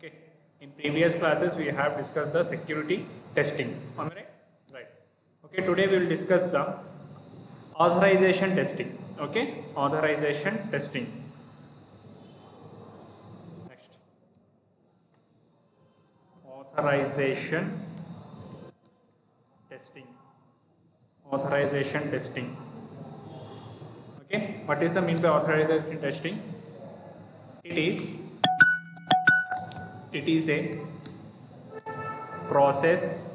Okay. In previous classes we have discussed the security testing. Am I right? Right. Okay. Today we will discuss the authorization testing. Okay. Authorization testing. Next. Authorization testing. Authorization testing. Okay. What is the mean by authorization testing? It is it is a process.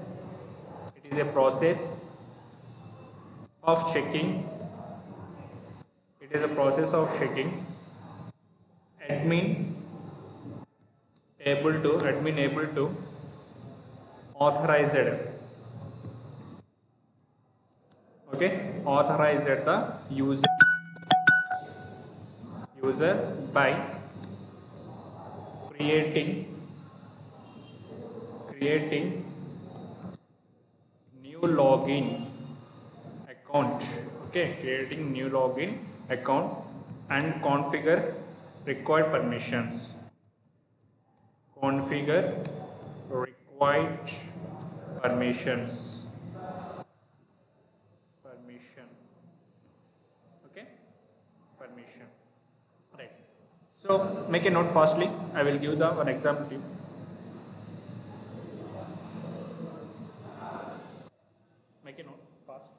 It is a process of checking. It is a process of checking admin admin able to authorized, okay, authorized the user by creating new login account, okay, creating new login account and configure required permissions, configure required permissions, permission, okay, permission, right. So make a note firstly. I will give the one example to you. Make a note fast.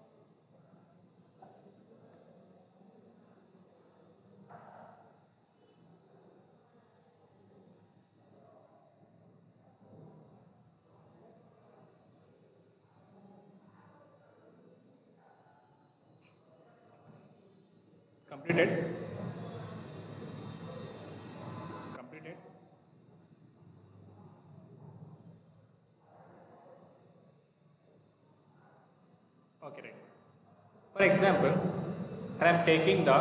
Completed. Completed. Okay, right. For example, I am taking the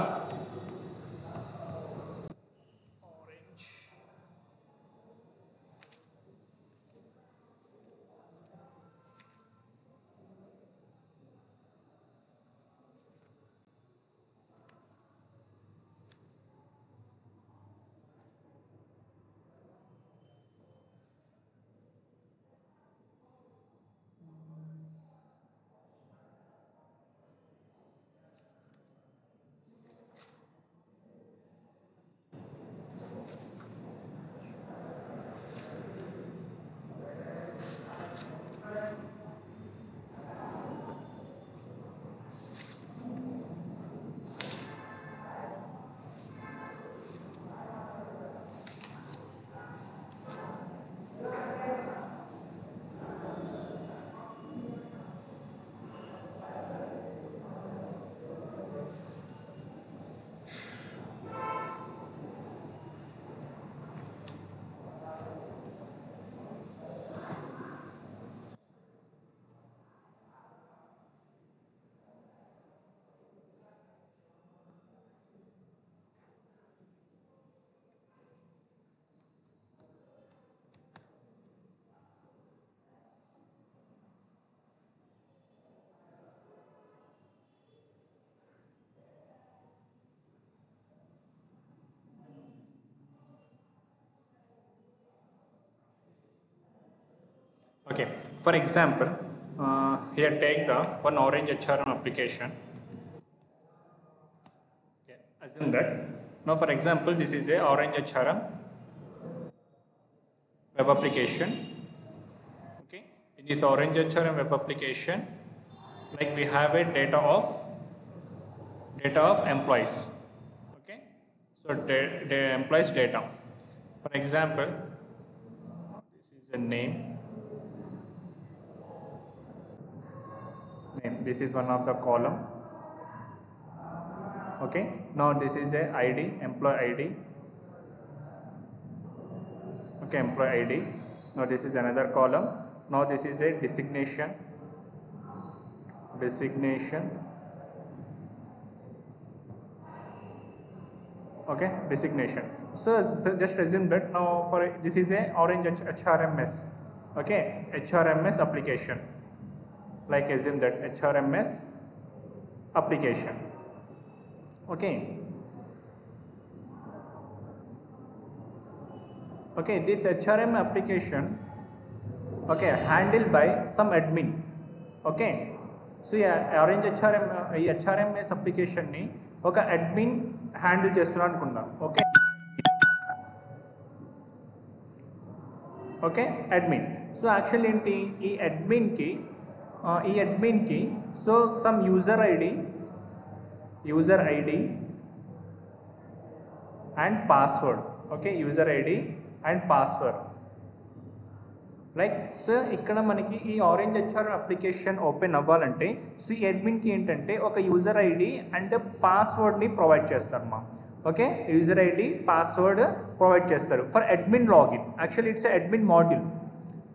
orange. Okay. For example, here take the one orange HRM application. Okay. Assume that. Now, for example, this is a orange HRM web application. Okay. In this orange HRM web application, like we have a data of employees. Okay. So the employees data. For example, this is a name. This is one of the column. Okay, now this is a id, employee id. Okay, employee id. Now this is another column. Now this is a designation. Okay, designation. So just assume that now for this is a orange HRMS. Okay, HRMS application. Like assume that HRMS application. Okay. Okay, this HRM application, okay, handled by some admin. Okay, so orange HRM ఈ HRMS application ని ఒక admin handle చేస్తున్నారు అనుకుందాం. Okay, okay, admin. So actually ఏంటి, ఈ అడ్మిన్కి so some user ID and password. Okay, user ID and password. Like so ఇక్కడ మనకి ఈ ఆరెంజ్ హెచ్ఆర్ అప్లికేషన్ ఓపెన్ అవ్వాలంటే సో ఈ అడ్మిన్కి ఏంటంటే ఒక యూజర్ ఐడి అండ్ పాస్వర్డ్ని ప్రొవైడ్ చేస్తారు మా. Okay, user ID password provide చేస్తారు for admin login. Actually it's a admin module.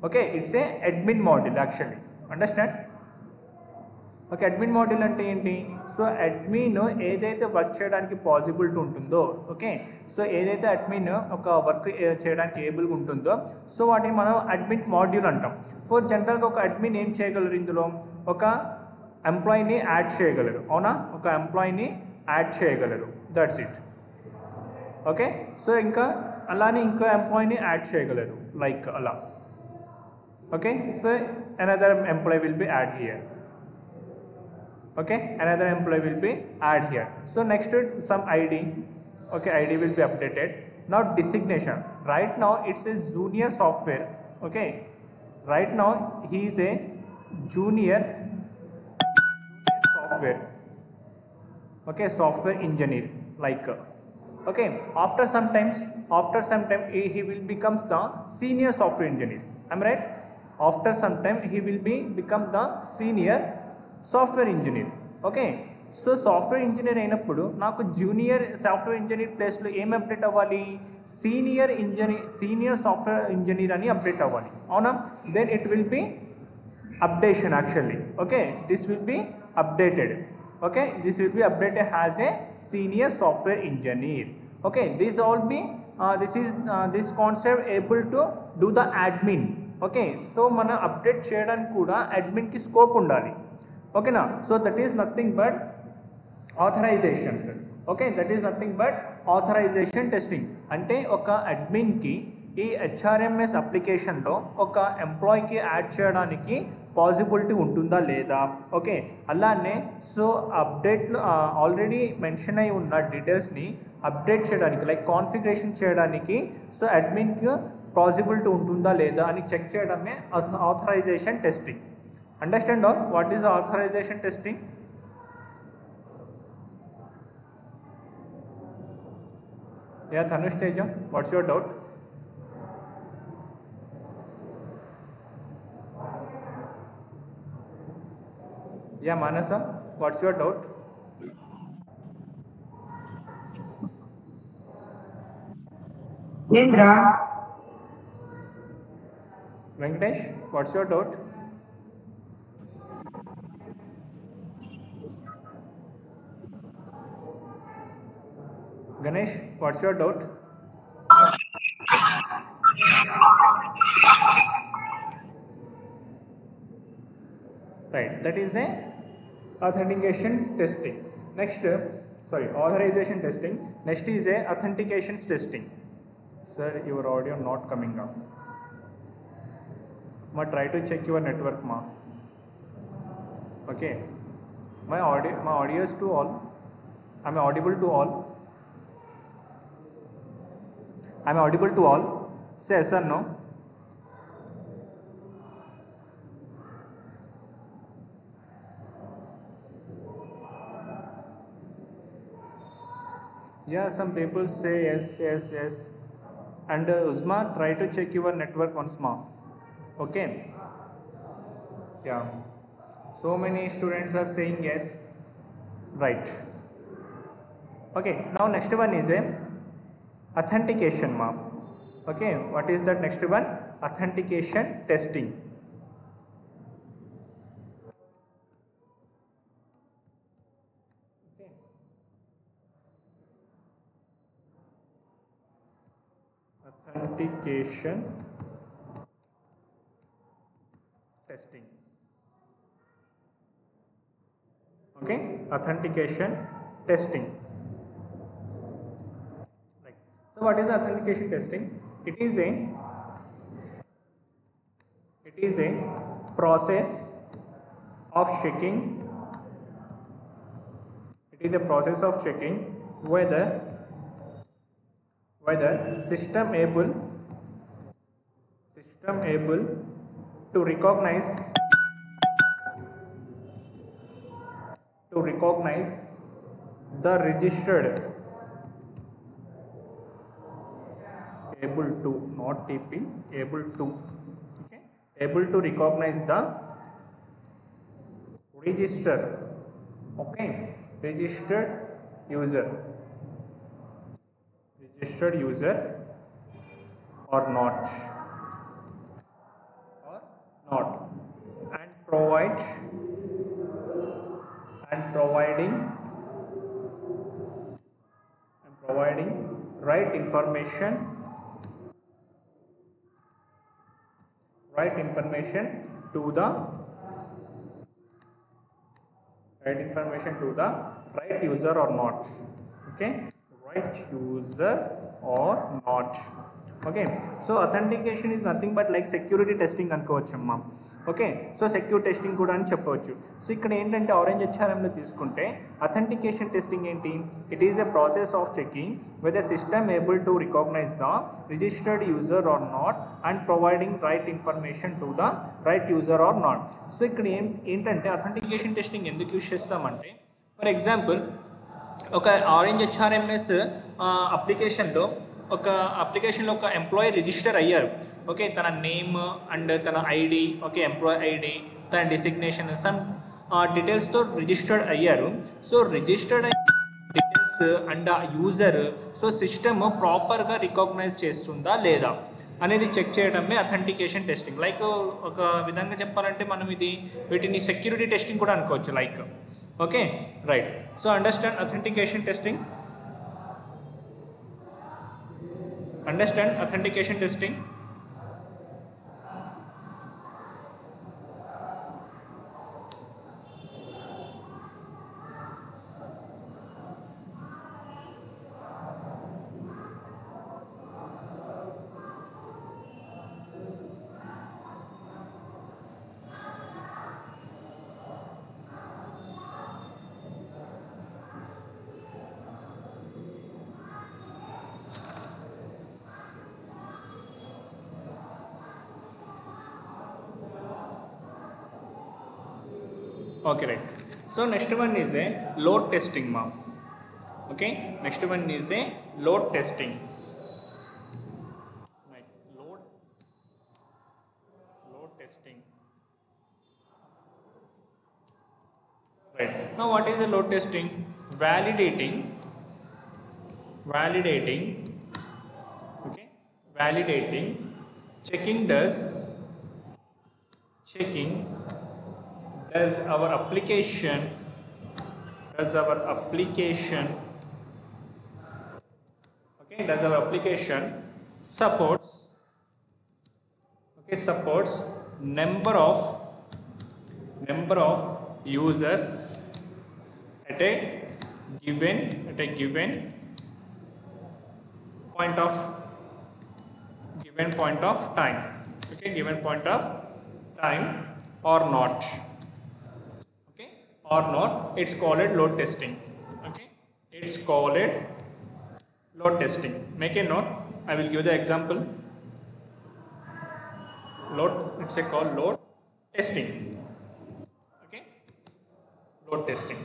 Okay, it's a admin module actually. Understand? Okay, admin module అంటే ఏంటి? సో అడ్మిన్ ఏదైతే వర్క్ చేయడానికి పాసిబిలిటీ ఉంటుందో, okay, so ఏదైతే అడ్మిన్ ఒక వర్క్ చేయడానికి ఏబుల్గా ఉంటుందో సో వాటిని మనం అడ్మిన్ మాడ్యూల్ అంటాం. ఫర్ జనరల్గా ఒక అడ్మిన్ ఏం చేయగలరు, ఇందులో ఒక ఎంప్లాయీని యాడ్ చేయగలరు. అవునా, ఒక ఎంప్లాయీని యాడ్ చేయగలరు. That's it. ఓకే, సో ఇంకా అలానే ఇంకో ఎంప్లాయీని యాడ్ చేయగలరు లైక్ అలా. Okay, so another employee will be add here. Okay, another employee will be add here. So next some ID. Okay, ID will be updated. Now designation. Right now it's a junior software. Okay, right now he is a junior software. Okay, software engineer like. Okay, after some time he will becomes the senior software engineer. Am I right? After some time he will become the senior software engineer. Okay, so software engineer అయినప్పుడు నాకు junior software engineer ప్లేస్లో ఏం update అవ్వాలి, senior software engineer అని update అవ్వాలి. అవునా, then it will be updation actually. Okay, this will be updated. Okay, this will be updated has a senior software engineer. Okay, this concept able to do the admin. Okay, so మనం update చేయడానికి కూడా అడ్మిన్కి scope ఉండాలి. ఓకేనా, so that is nothing but authorisations. Okay, that is nothing but authorisation testing. అంటే ఒక అడ్మిన్కి ఈ HRMS అప్లికేషన్లో ఒక ఎంప్లాయీకి యాడ్ చేయడానికి పాసిబిలిటీ ఉంటుందా లేదా. ఓకే, అలానే సో అప్డేట్లో ఆల్రెడీ మెన్షన్ అయి ఉన్న డీటెయిల్స్ని అప్డేట్ చేయడానికి లైక్ కాన్ఫిగరేషన్ చేయడానికి సో అడ్మిన్కి పాసిబిలిటీ ఉంటుందా లేదా అని చెక్ చేయడమే authorisation testing. Understand all? What is authorization testing? Yeah, Dhanush Teja, what's your doubt? Yeah, Manasa, what's your doubt? Indra. Venkatesh, what's your doubt? Ganesh, what's your doubt? Right, that is a authentication testing. Next, authorization testing. Next is a authentication testing. Sir, your audio not coming up. Ma, try to check your network, ma. Okay, my audio is to all. Am I audible to all? Am I audible to all? Say yes or no. Yeah, some people say yes. And Uzma, try to check your network once more. Okay. Yeah. So many students are saying yes. Right. Okay. Now next one is a authentication, ma'am. Okay, what is that next one? Authentication testing. Okay. Authentication testing. Okay, authentication testing. So what is authentication testing? It is a it is a process of checking. It is a process of checking whether system able to recognize the registered, able to, not TP, able to, okay, able to recognize the register, okay, registered user, registered user or not, or not, and providing right information, right information to the right user or not, okay, right user or not, okay. So authentication is nothing but like security testing అనుకోవచ్చమ్మా, okay. So secure testing కూడా అని చెప్పవచ్చు. సో ఇక్కడ ఏంటంటే orange హెచ్ఆర్ఎంలో తీసుకుంటే authentication testing ఏంటి, it is a process of checking whether system able to recognize the registered user or not and providing right information to the right user or not. So ఇక్కడ ఏంటంటే అథెంటికేషన్ టెస్టింగ్ ఎందుకు use చేస్తామంటే, for example ఒక orange హెచ్ఆర్ఎంఎస్ అప్లికేషన్లో ఒక employee register అయ్యారు, okay, తన నేమ్ అండ్ తన ఐడి, ఓకే, ఎంప్లాయీ ఐడి, తన డిసిగ్నేషన్, సమ్ డీటెయిల్స్తో రిజిస్టర్డ్ అయ్యారు. సో రిజిస్టర్డ్ డీటెయిల్స్ అండ్ ఆ యూజర్, సో సిస్టమ్ ప్రాపర్గా రికాగ్నైజ్ చేస్తుందా లేదా అనేది చెక్ చేయడమే అథెంటికేషన్ టెస్టింగ్. లైక్ ఒక విధంగా చెప్పాలంటే మనం వీటిని సెక్యూరిటీ టెస్టింగ్ కూడా అనుకోవచ్చు, like, okay, right. So understand authentication testing, understand authentication testing. Okay, right. So next one is a load testing, ma'am. Okay, next one is a load testing. Like load testing. Right. Now what is a load testing? Validating. Okay, validating. Checking does our application supports number of users at a given point of time, okay, given point of time or not, okay, or not. It's called load testing, okay, it's called load testing. Make a note, I will give the example. It's called load testing, okay, load testing.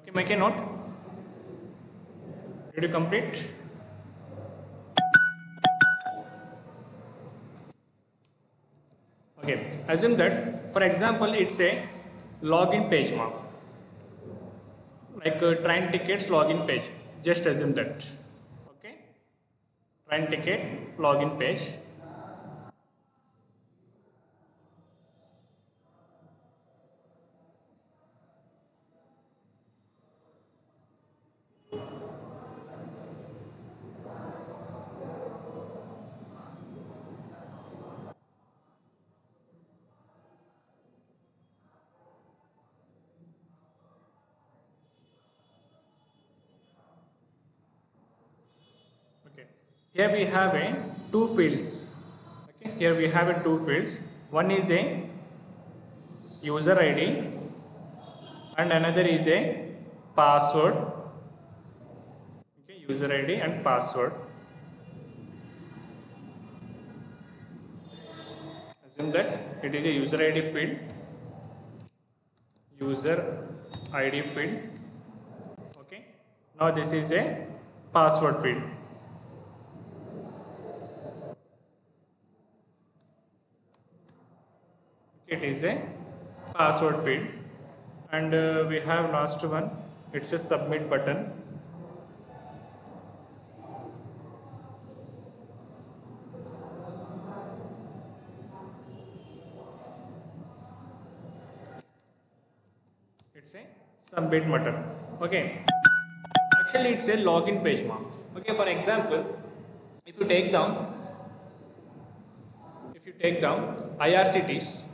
Okay, make a note. Did you complete? Okay, assume that for example it's a login page mark, like train tickets login page. Just assume that. Okay, train ticket login page. Okay, here we have a two fields. Okay, here we have a two fields. One is a user ID and another is a password. Okay, user ID and password. Assume that it is a user ID field. User ID field. Okay, now this is a password field. It is a password field, and we have last one. It's a submit button. It's a submit button. Okay, actually it's a login page mark. Okay, for example, if you take down IRCTs,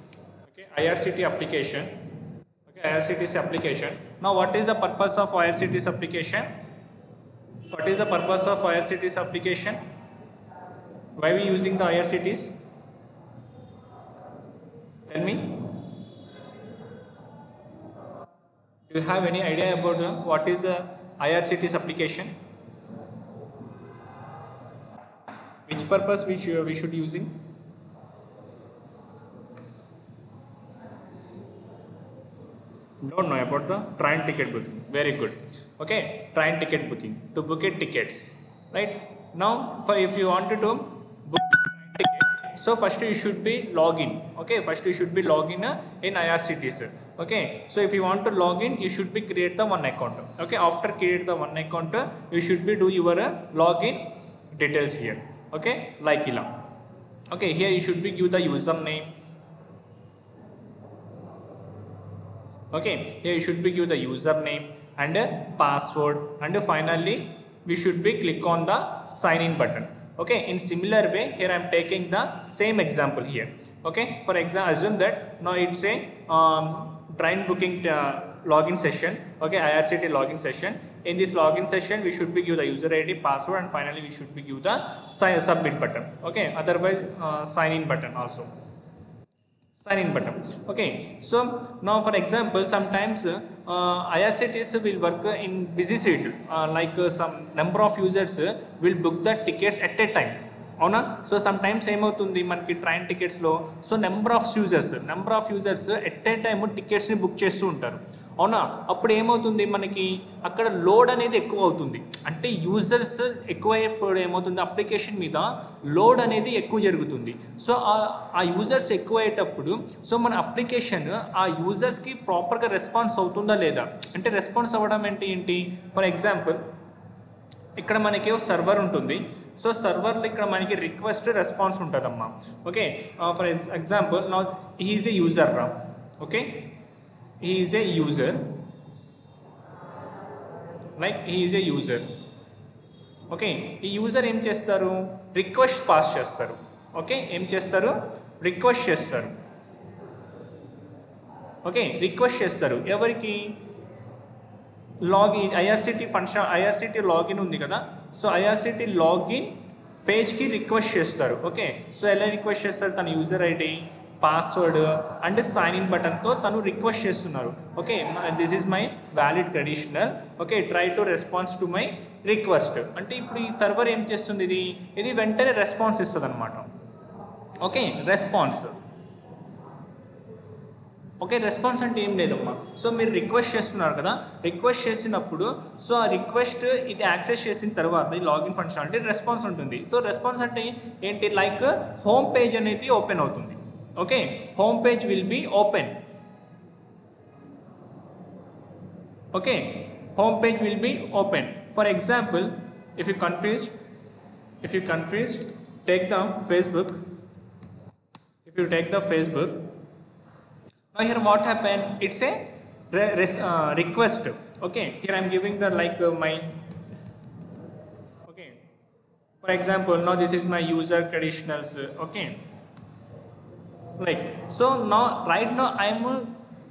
okay, IRCT application, okay, IRCT's application. Now what is the purpose of IRCT's application? What is the purpose of IRCT's application? Why we using the IRCTs? Tell me. Do you have any idea about what is IRCT's application? Which purpose we should using? Don't know about the train ticket booking. Very good. Okay, train ticket booking, to book it tickets, right? Now for if you wanted to book train ticket, so first you should be login. Okay, first you should be login in IRCTs. Okay, so if you want to log in, you should be create the one account. Okay, after create the one account, you should be do your login details here. Okay, like ila. Okay, here you should be give the username. Okay, here you should be give the username and password, and finally we should be click on the sign in button. Okay, in similar way here I am taking the same example here. Okay, for example, assume that now it's a train booking login session. Okay, IRCT login session. In this login session we should be give the user ID, password, and finally we should be give the submit button. Okay, otherwise sign in button also. Sign in button. Okay, so now for example, sometimes IRCTs will work in busy schedule, like some number of users will book the tickets at a time. అవునా, so sometimes ఏమవుతుంది మనకి train టికెట్స్లో, so number of users at a time టికెట్స్ని book చేస్తూ ఉంటారు. అవునా, అప్పుడు ఏమవుతుంది మనకి అక్కడ లోడ్ అనేది ఎక్కువ అవుతుంది. అంటే యూజర్స్ ఎక్కువైనప్పుడు ఏమవుతుంది అప్లికేషన్ మీద లోడ్ అనేది ఎక్కువ జరుగుతుంది. సో ఆ యూజర్స్ ఎక్కువ అయ్యేటప్పుడు సో మన అప్లికేషన్ ఆ యూజర్స్కి ప్రాపర్గా రెస్పాన్స్ అవుతుందా లేదా, అంటే రెస్పాన్స్ అవ్వడం అంటే ఏంటి, ఫర్ ఎగ్జాంపుల్ ఇక్కడ మనకి సర్వర్ ఉంటుంది. సో సర్వర్లో ఇక్కడ మనకి రిక్వెస్ట్ రెస్పాన్స్ ఉంటుందమ్మా. ఓకే, ఫర్ ఎగ్జాంపుల్ నా హీ ఈజ్ ఏ యూజర్ రా. Okay, he is a user, like he is a user. Okay, ఈ యూజర్ ఏం చేస్తారు, రిక్వెస్ట్ పాస్ చేస్తారు. ఓకే, ఏం చేస్తారు, రిక్వెస్ట్ చేస్తారు. ఓకే, రిక్వెస్ట్ చేస్తారు ఎవరికి, login IRCTC function, IRCTC login ఉంది కదా, సో ఐఆర్సిటీ లాగిన్ పేజ్కి రిక్వెస్ట్ చేస్తారు. ఓకే, సో ఎలా రిక్వెస్ట్ చేస్తారు, తన user ID, password and sign in బటన్తో తను రిక్వెస్ట్ చేస్తున్నారు. Okay, this is my valid conditional. Okay, try to response to my request. అంటే ఇప్పుడు ఈ సర్వర్ ఏం చేస్తుంది, ఇది వెంటనే రెస్పాన్స్ ఇస్తుంది అనమాట. ఓకే, రెస్పాన్స్ ఓకే, రెస్పాన్స్ అంటే ఏం లేదమ్మా. సో మీరు రిక్వెస్ట్ చేస్తున్నారు కదా, రిక్వెస్ట్ చేసినప్పుడు సో ఆ రిక్వెస్ట్ ఇది యాక్సెస్ చేసిన తర్వాత ఈ లాగిన్ ఫంక్షనాలిటీ రెస్పాన్స్ ఉంటుంది. సో రెస్పాన్స్ అంటే ఏంటి, లైక్ హోమ్ పేజ్ అనేది ఓపెన్ అవుతుంది. Okay, home page will be open. Okay, home page will be open. For example, if you confused, take the Facebook. If you take the Facebook, now here what happened, it's a request. Okay, here I'm giving the like my, okay, for example, now this is my user credentials. Okay, like so now right now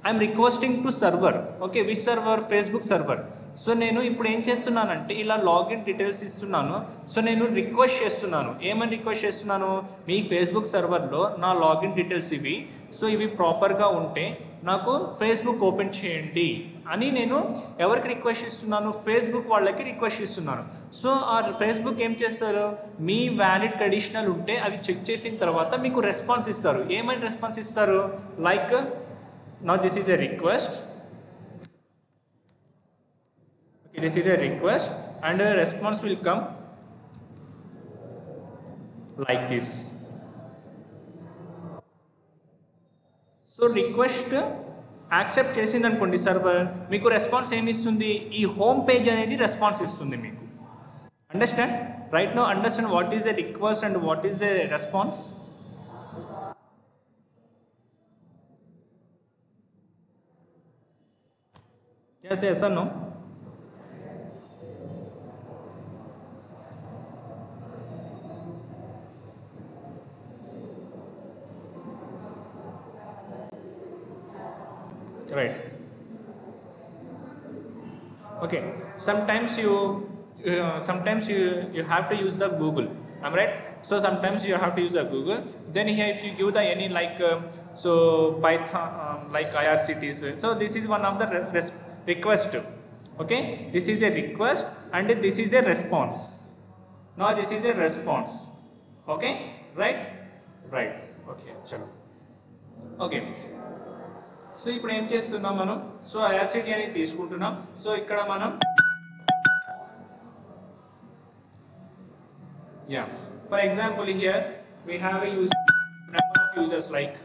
I'm requesting to server. Okay, which server? Facebook server. So నేను ఇప్పుడు ఏం చేస్తున్నానంటే ఇలా login details ఇస్తున్నాను. So నేను request చేస్తున్నాను, ఏమని request చేస్తున్నాను, మీ ఫేస్బుక్ సర్వర్లో నా లాగిన్ డీటెయిల్స్ ఇవి, సో ఇవి ప్రాపర్గా ఉంటే నాకు ఫేస్బుక్ ఓపెన్ చేయండి అని నేను ఎవరికి రిక్వెస్ట్ ఇస్తున్నాను, ఫేస్బుక్ వాళ్ళకి రిక్వెస్ట్ ఇస్తున్నాను. సో ఆ ఫేస్బుక్ ఏం చేస్తారు, మీ వ్యాలిడ్ కండిషనల్ ఉంటే అవి చెక్ చేసిన తర్వాత మీకు రెస్పాన్స్ ఇస్తారు. ఏమని రెస్పాన్స్ ఇస్తారు, like now this is a request. Okay, this is a request and a response will come like this. So request accept చేసింది అనుకోండి సర్వర్, మీకు రెస్పాన్స్ ఏమి ఇస్తుంది, ఈ హోమ్ పేజ్ అనేది రెస్పాన్స్ ఇస్తుంది మీకు. Understand right now, understand what is a request and what is a response. Yes, yes or no? Right. Okay. Sometimes you have to use the Google. Am I right? So sometimes you have to use the Google. Then here if you give the any like so Python like IRCTs. So this is one of the request. Okay, this is a request and this is a response. Now this is a response. Okay, right. Okay, chalo. Okay, so ఇప్పుడు ఏం చేస్తున్నాం మనం, so IRCT అనేది తీసుకుంటున్నాం. So ఇక్కడ మనం for example here we have a number of users like,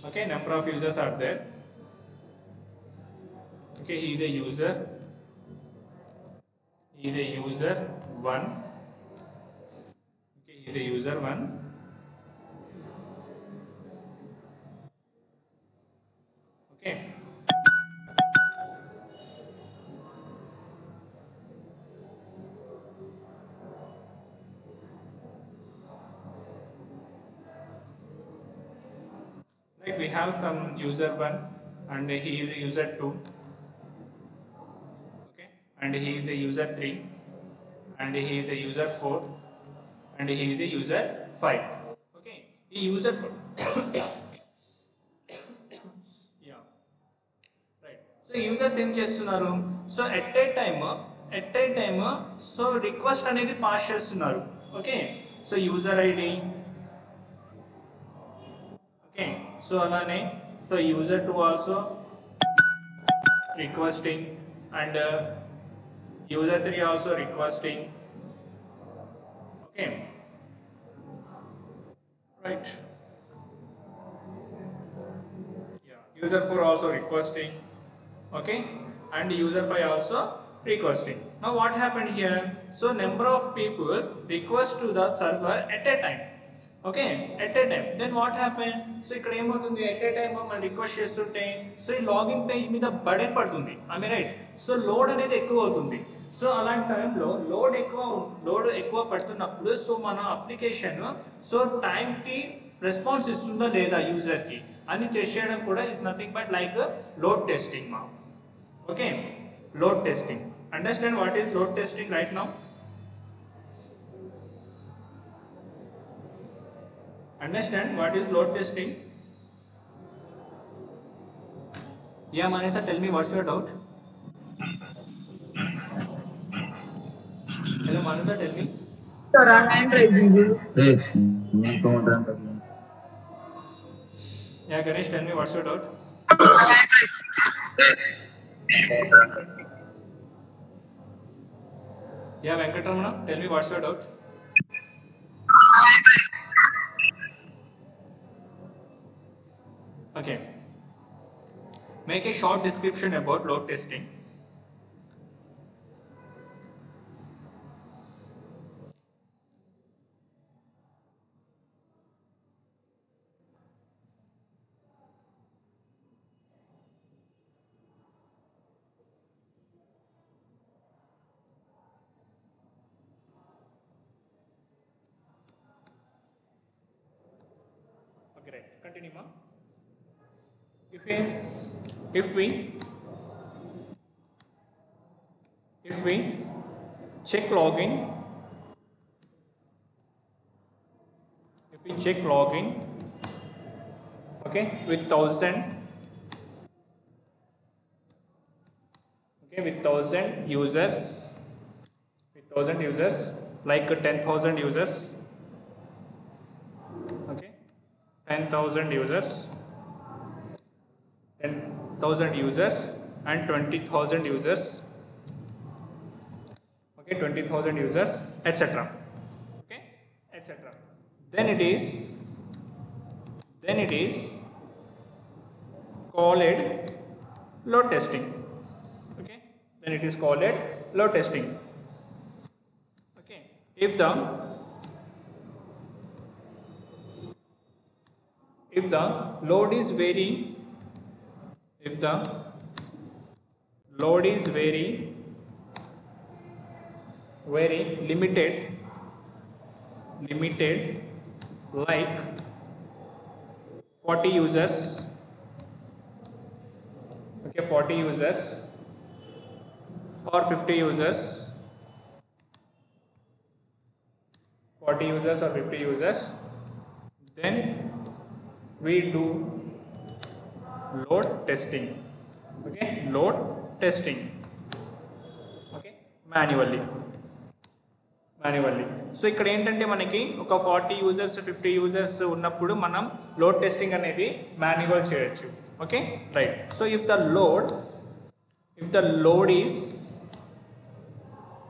okay, number of users are there. Okay, he is a user 1. Okay, he is a user 1. Okay, like we have some user 1 and he is a user 2. Okay, and he is a user 3 and he is a user 4 and he is a user 5. Okay, he user 4 yeah, right. So users ఏం చేస్తున్నారు, so at a time so request అనేది pass చేస్తున్నారు. Okay, so user ID, okay, so అలానే so user 2 also requesting and user 3 also requesting. Okay, right. Yeah, user 4 also requesting. Okay, and user 5 also requesting. Now what happened here, so number of people request to the server at a time. Okay, at a time. Then what happen, so ఇక్కడ ఏమవుతుంది, at a time మనం request చేస్తుంటే so ఈ login page మీద burden పడుతుంది. I mean right, so load అనేది ఎక్కువ అవుతుంది. సో అలాంటి టైంలో లోడ్ ఎక్కువ పడుతున్నప్పుడు సో మన అప్లికేషన్ సో టైంకి రెస్పాన్స్ ఇస్తుందా లేదా యూజర్కి అని టెస్ట్ చేయడం కూడా is nothing but like load testing మా. Okay, load testing. Understand what is load testing right now? Understand what is load testing? Yeah, Manisa, tell me what's your doubt? Hello, Manisa, tell me. Sir, hand raising. Hey, Yeah, Ganesh, tell me what's your doubt? Yeah, Venkatramana, tell me what's your doubt? Okay. Make a short description about load testing. Okay, right. Continue, ma. If we if we if we check login, if we check login, okay, with 1000, okay, with 1000 users, with 1000 users, like 10,000 users, okay, 10,000 users, 10,000 users, and 20,000 users, okay, 20,000 users, etc. Okay, etc. Then it is, then it is called load testing. Okay, then it is called load testing. Okay, if the load is very, if the load is very limited, like 40 users, okay, 40 users or 50 users, 40 users or 50 users, then we do load testing. Okay, load testing, okay, manually. So ఇక్కడ ఏంటంటే మనకి ఒక 40 users 50 users ఉన్నప్పుడు మనం load testing అనేది manual చేయొచ్చు. Okay, right. So if the load is,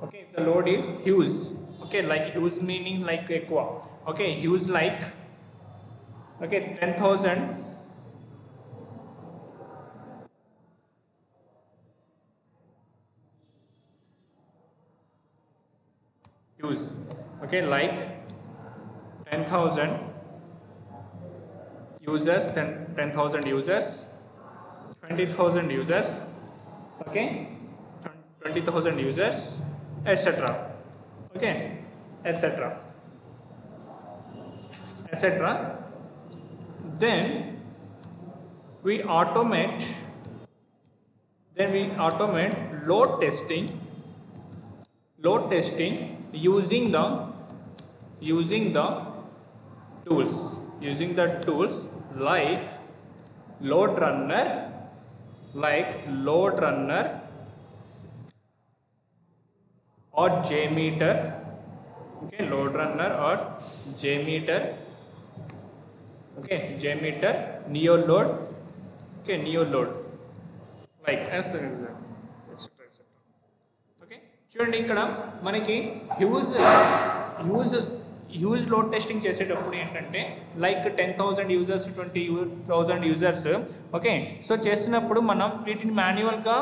okay, if the load is huge, okay, like huge meaning like ఎక్కువ, okay, huge like, okay, 10,000, use, okay, like 10,000 users, 10,000 users, 20,000 users, okay, 20,000 users, etc. Okay, etc. etc. Then we automate, load testing using the tools like load runner, or JMeter, okay, load runner or JMeter, okay, JMeter, neoload, okay, neoload, like as an example, etc. Okay, చూడండి ఇక్కడ మనకి huge load testing చేసేటప్పుడు ఏంటంటే like 10,000 users 20,000 users, okay, so చేసినప్పుడు మనం వీటిని మాన్యువల్గా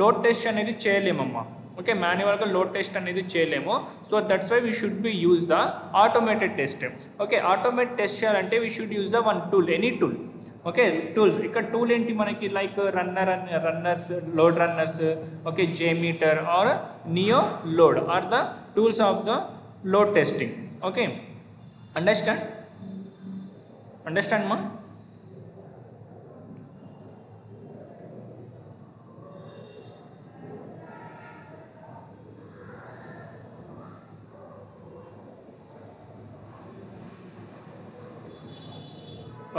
load test అనేది చేయలేమమ్మా. ఓకే, మాన్యువల్గా లోడ్ టెస్ట్ అనేది చేయలేము. So that's why we should be use the automated test. Okay, automated test చేయాలంటే we should use the one tool, any tool. Okay, tool, ఇక్కడ టూల్ ఏంటి మనకి, like runners, load runners, okay, JMeter or neo load are the tools of the load testing. Okay, understand మా?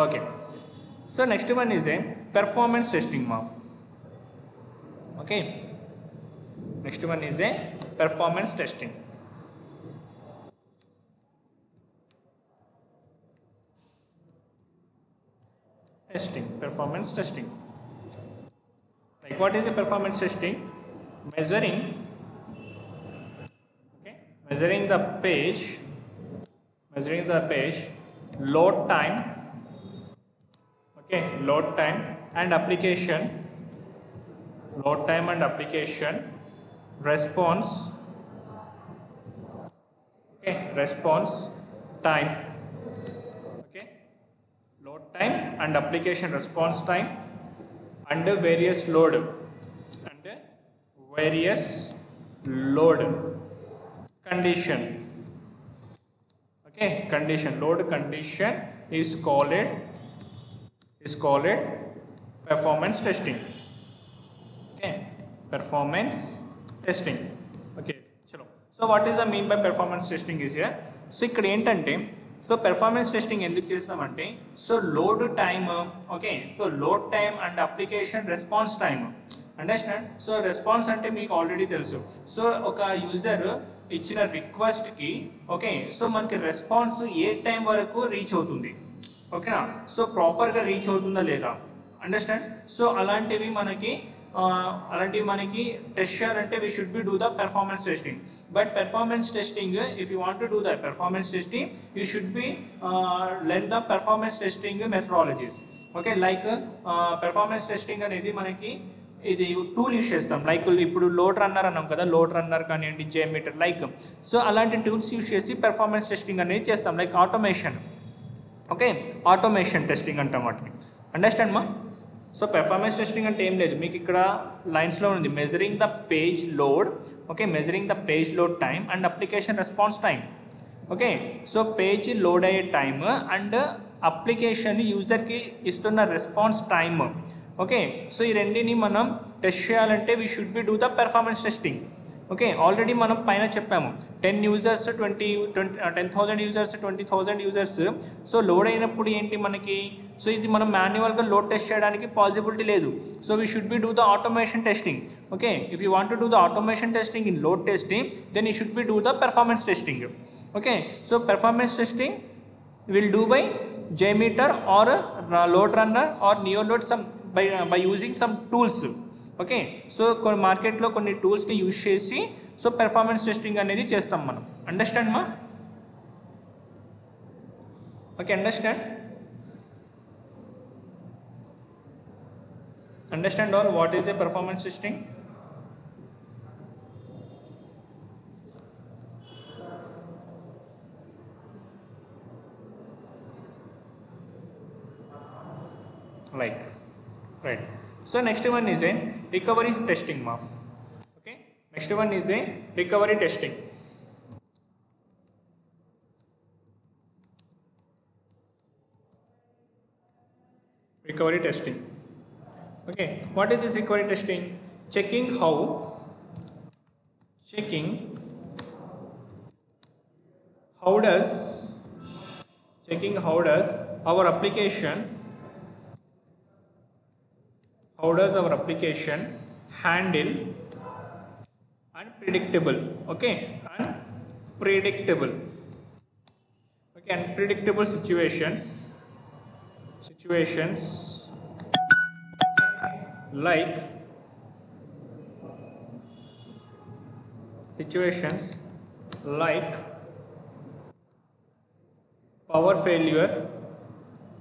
Okay, so next one is a performance testing, ma'am. Okay, next one is a performance testing. testing, performance testing. Like what is the performance testing? Measuring, okay, measuring the page load time, okay, load time and application response, okay, response time, okay, load time and application response time and various load condition, okay, load condition is called performance testing, okay, performance testing, okay, chalo. So what is the mean by performance testing is here? So ikkada entante, so performance testing enduku chestamante, so load time, okay, so load time and application response time, understand. So response అంటే మీకు already తెలుసు. So ఒక user ఇచ్చిన రిక్వెస్ట్కి, okay, so మనకి response ఏ time వరకు reach అవుతుంది, ఓకేనా, so ప్రాపర్గా రీచ్ అవుతుందా లేదా, అండర్స్టాండ్. సో అలాంటివి మనకి టెస్ట్ చేయాలంటే we should be do the performance testing. But performance testing, if you want to do the performance testing, you should B learn the performance testing methodologies, okay. Like performance testing అనేది మనకి ఇది tool use చేస్తాం. Like ఇప్పుడు Lode Runner అన్నాం కదా, Lode Runner కానివ్వండి, JMeter, like so అలాంటి tools use చేసి పెర్ఫార్మెన్స్ టెస్టింగ్ అనేది చేస్తాం. Like automation, okay, automation testing అంటాం వాటిని, అండర్స్టాండ్ మా. సో పెర్ఫార్మెన్స్ టెస్టింగ్ అంటే ఏం లేదు, మీకు ఇక్కడ లైన్స్లో ఉంది measuring the page load, okay, measuring the page load time and application response time, okay. So page load అయ్యే టైమ్ అండ్ అప్లికేషన్ యూజర్కి ఇస్తున్న రెస్పాన్స్ టైమ్, ఓకే. సో ఈ రెండిని మనం టెస్ట్ చేయాలంటే we should be do the performance testing, okay. Already మనం పైన చెప్పాము 10 users 10,000 users 20,000 users. So load అయినప్పుడు ఏంటి మనకి, సో ఇది మనం మాన్యువల్గా లోడ్ టెస్ట్ చేయడానికి పాసిబిలిటీ లేదు. So we should be do the automation testing, okay. If you want to do the automation testing in load testing, then you should be do the performance testing, okay. So performance testing will do by JMeter or load runner or neoload some by using some tools, okay. So కొన్ని మార్కెట్లో కొన్ని టూల్స్ని use చేసి so performance testing అనేది చేస్తాం మనం, understand మా, okay. Understand all what is a performance testing. Like, right. So next one is a recovery testing, ma, okay. Next one is a recovery testing. Recovery testing, okay. What is this recovery testing? Checking how does our application handle unpredictable, okay, unpredictable situations like power failure,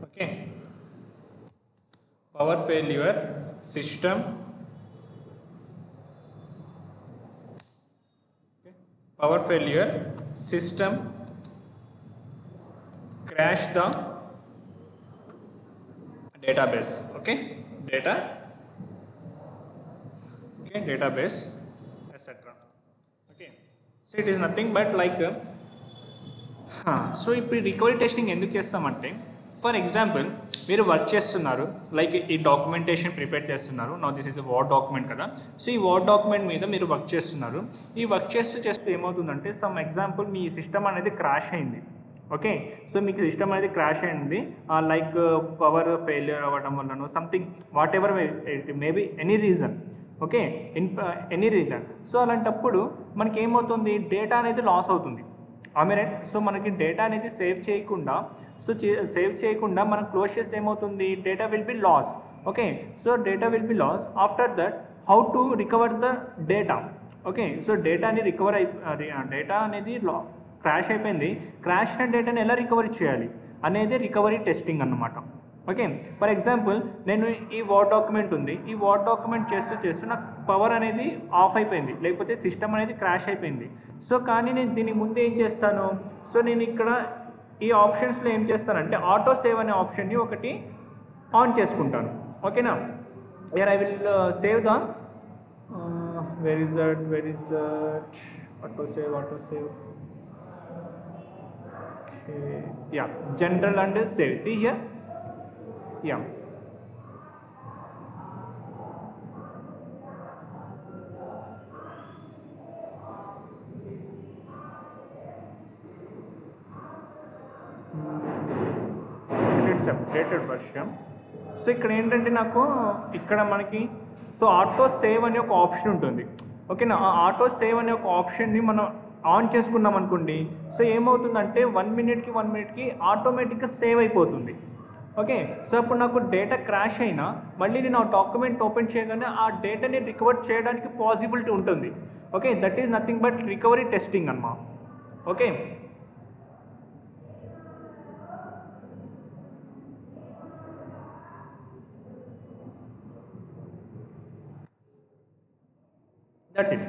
okay, power failure, system, okay, power failure, system crash the database, okay, database, etc. Okay, so it is nothing but like so ఇప్పుడు recovery testing ఎందుకు చేస్తామంటే, for example మీరు work చేస్తున్నారు, like ఈ documentation prepare చేస్తున్నారు. Now this is a word document కదా. So ఈ word document మీద మీరు వర్క్ చేస్తున్నారు. ఈ వర్క్ చేస్తూ ఏమవుతుందంటే, సమ్ ఎగ్జాంపుల్ మీ సిస్టమ్ అనేది క్రాష్ అయింది, ఓకే. సో మీకు సిస్టమ్ అనేది క్రాష్ అయింది, లైక్ పవర్ ఫెయిల్యూర్ అవ్వడం వల్లనో something, what ever maybe any reason, okay, any reason. So అలాంటప్పుడు మనకి ఏమవుతుంది, డేటా అనేది లాస్ అవుతుంది, రైట్. సో మనకి డేటా అనేది సేవ్ చేయకుండా సేవ్ చేయకుండా మనం క్లోజ్ చేస్తే ఏమవుతుంది, data will be loss. Okay, so data will be loss. After that how to recover the data. Okay, so డేటాని డేటా అనేది క్రాష్ అయిపోయింది, క్రాష్ అయిన డేటాని ఎలా రికవరీ చేయాలి అనేది రికవరీ టెస్టింగ్ అన్నమాట. ఓకే, ఫర్ ఎగ్జాంపుల్ నేను ఈ వర్డ్ డాక్యుమెంట్ ఉంది, ఈ వర్డ్ డాక్యుమెంట్ చేస్తూ నాకు పవర్ అనేది ఆఫ్ అయిపోయింది, లేకపోతే సిస్టమ్ అనేది క్రాష్ అయిపోయింది. సో కానీ నేను దీని ముందు ఏం చేస్తాను, సో నేను ఇక్కడ ఈ ఆప్షన్స్లో ఏం చేస్తానంటే ఆటో సేవ్ అనే ఆప్షన్ని ఒకటి ఆన్ చేసుకుంటాను. ఓకేనా, here I will save the where is that auto save yeah, general and save. See here, yeah, it's updated version. So ఇక్కడ ఏంటంటే నాకు ఇక్కడ మనకి సో ఆటో సేవ్ అనే ఒక ఆప్షన్ ఉంటుంది. ఓకేనా, ఆ ఆటో సేవ్ అనే ఒక ఆప్షన్ని మనం ఆన్ చేసుకున్నాం అనుకోండి, సో ఏమవుతుందంటే 1 మినిట్కి ఆటోమేటిక్గా సేవ్ అయిపోతుంది. ఓకే, సో అప్పుడు నాకు డేటా క్రాష్ అయినా మళ్ళీ నేను ఆ డాక్యుమెంట్ ఓపెన్ చేయగానే ఆ డేటాని రికవర్ చేయడానికి పాసిబిలిటీ ఉంటుంది. Okay, that is nothing but recovery testing అన్నమాట. Okay, that's it.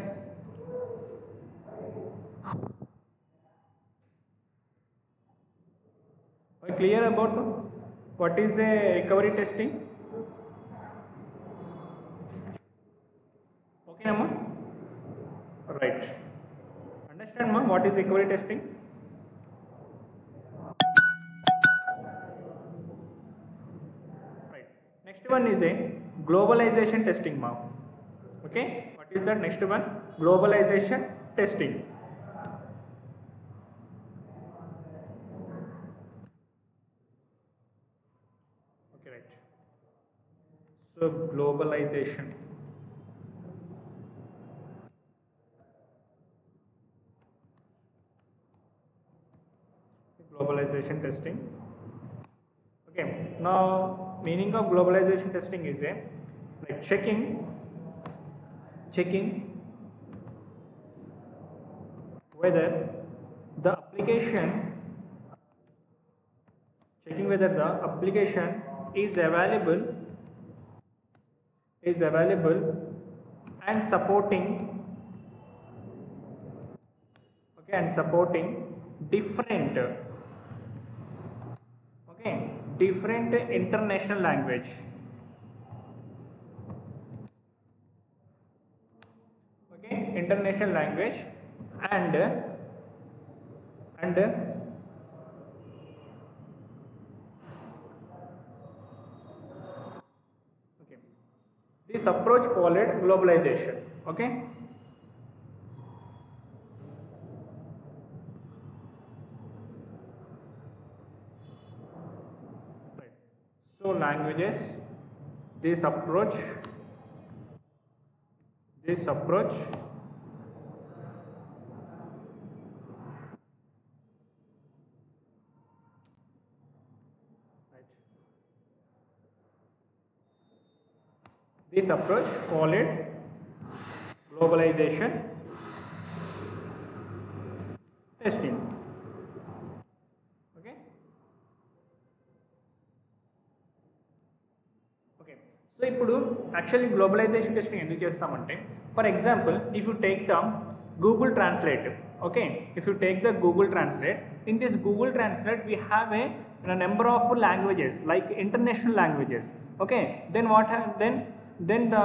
Clear about what is a recovery testing? Okay, Amma? Right. Understand, ma, what is recovery testing? Right. Next one is a globalization testing, ma. Okay, what is that next one? Globalization testing. So globalization. Globalization testing. Okay, now meaning of globalization testing is a like checking whether the application is available and supporting different international language. Okay, international language and okay, this approach called globalization. Okay, right. So languages, this approach called globalization testing. Okay, so ఇప్పుడు actually globalisation testing ఎందుకు చేస్తామంటే, for example if you take the Google translate. Okay, if you take the Google Translate, in this Google Translate we have a number of languages like international languages. Okay, then then the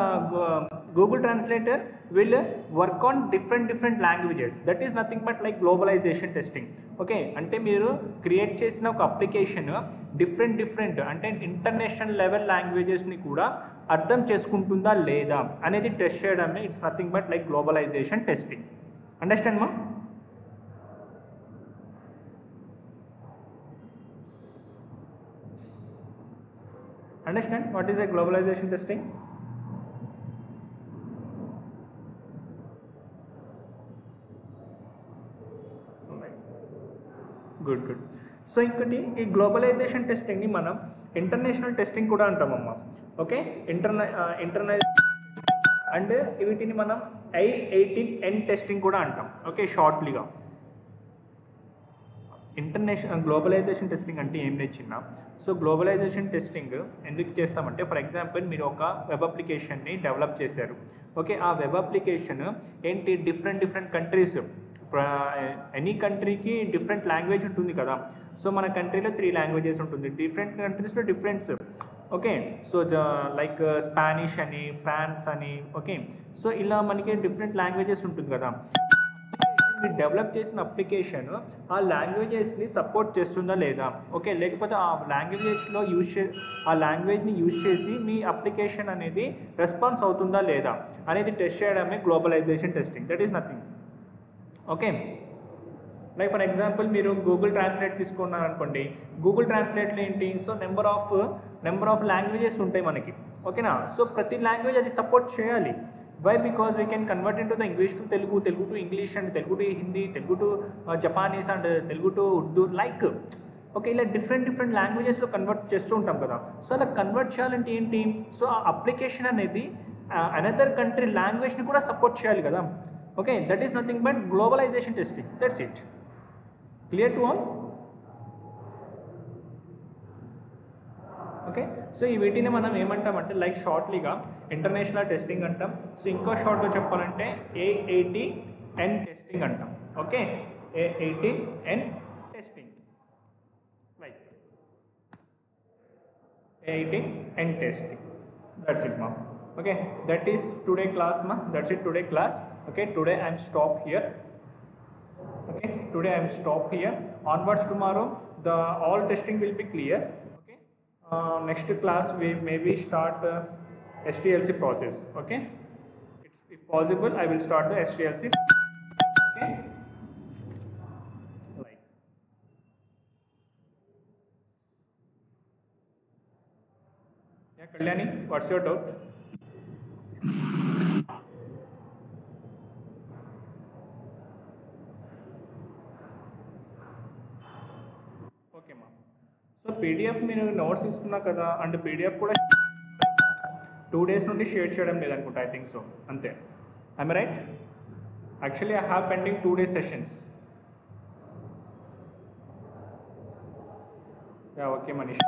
Google Translator will work on different languages. That is nothing but like globalization testing. Okay, ante meeru create chesina oka application different ante international level languages ni kuda ardham chesukuntunda leda anedi test cheyadame, it's nothing but like globalization testing. Understand ma? Understand what is a globalization testing? Alright. Good. So ఇంకోటి ఈ globalisation టెస్టింగ్ని మనం international testing కూడా అంటామమ్మా. Okay, internal and వీటిని మనం I18N testing కూడా అంటాం. Okay, షార్ట్లీగా. International globalisation testing అంటే ఏం లేదు చిన్న. సో గ్లోబలైజేషన్ టెస్టింగ్ ఎందుకు చేస్తామంటే, ఫర్ ఎగ్జాంపుల్ మీరు ఒక వెబ్ అప్లికేషన్ని డెవలప్ చేశారు. ఓకే, ఆ వెబ్ అప్లికేషన్ ఏంటి డిఫరెంట్ కంట్రీస్, ఎనీ కంట్రీకి డిఫరెంట్ లాంగ్వేజ్ ఉంటుంది కదా. సో మన కంట్రీలో 3 లాంగ్వేజెస్ ఉంటుంది, డిఫరెంట్ కంట్రీస్లో differents. Okay, so like Spanish అని, ఫ్రాన్స్ అని. ఓకే, సో ఇలా మనకి డిఫరెంట్ లాంగ్వేజెస్ ఉంటుంది కదా. మీరు డెవలప్ చేసిన అప్లికేషన్ ఆ లాంగ్వేజెస్ని సపోర్ట్ చేస్తుందా లేదా, ఓకే, లేకపోతే ఆ లాంగ్వేజెస్లో ఆ లాంగ్వేజ్ని యూజ్ చేసి మీ అప్లికేషన్ అనేది రెస్పాన్స్ అవుతుందా లేదా అనేది టెస్ట్ చేయడమే globalization testing. That is nothing. Okay, like for example మీరు గూగుల్ ట్రాన్స్లేట్ తీసుకున్నారు అనుకోండి. గూగుల్ ట్రాన్స్లేట్లో ఏంటి, సో నెంబర్ ఆఫ్ లాంగ్వేజెస్ ఉంటాయి మనకి. ఓకేనా, సో ప్రతి లాంగ్వేజ్ అది సపోర్ట్ చేయాలి. Why, because we can convert into the English to Telugu, Telugu to English, and Telugu to Hindi, Telugu to Japanese, and Telugu to Urdu, like. Okay, ఇలా డిఫరెంట్ లాంగ్వేజెస్లో కన్వర్ట్ చేస్తూ ఉంటాం కదా. సో అలా కన్వర్ట్ చేయాలంటే ఏంటి, సో ఆ అప్లికేషన్ అనేది అనదర్ కంట్రీ లాంగ్వేజ్ని కూడా సపోర్ట్ చేయాలి కదా. Okay, that is nothing but globalization testing. That's it. Clear to all? Okay, so ఈ వీటిని మనం ఏమంటామంటే లైక్ షార్ట్లీగా ఇంటర్నేషనల్ టెస్టింగ్ అంటాం. సో ఇంకో షార్ట్గా చెప్పాలంటే A18N టెస్టింగ్ అంటాం. Okay, A18N testing, like A18N testing. That's it మా. Okay, that is today class ma. That's it today class. Okay, today I am stop here. Okay, today I am stop here. Onwards tomorrow the all testing will be clear. Okay, next class we maybe start STLC process. Okay, if possible I will start the STLC. Okay, like yeah, Kalyani, what's your doubt? Okay మా. So PDF మీరు notes ఇస్తున్నా కదా, and PDF కూడా 2 days నుండి share చేయడం లేదనుకుంటా, I think so. అంతే, I'm right? Actually I have pending 2 days sessions. Yeah, okay Manish.